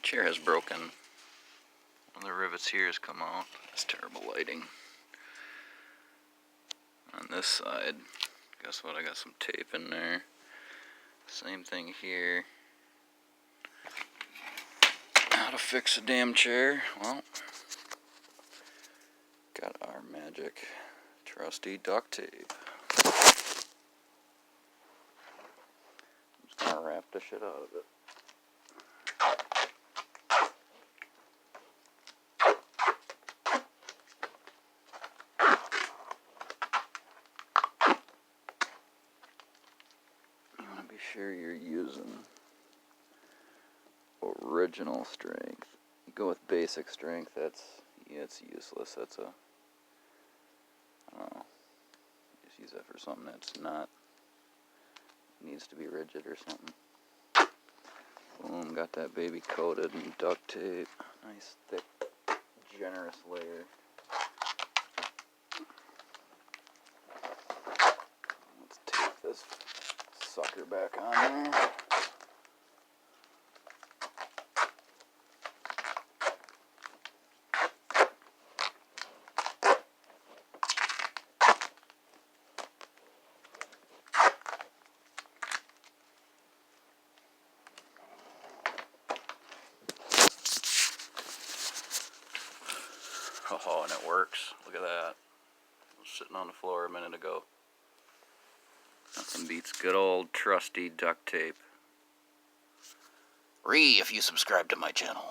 chair has broken. One of the rivets here has come out. That's terrible lighting. On this side, guess what? I got some tape in there. Same thing here. How to fix a damn chair? Well, got our magic trusty duct tape. I'm just gonna wrap the shit out of it. You want to be sure you're using original strength. You go with basic strength, it's useless. That's I don't know. Just use that for something that's not, needs to be rigid or something. Boom, got that baby coated in duct tape. Nice thick, generous layer. Let's tape this sucker back on there. Oh, and it works. Look at that. I was sitting on the floor a minute ago. Nothing beats good old trusty duct tape. If you subscribe to my channel.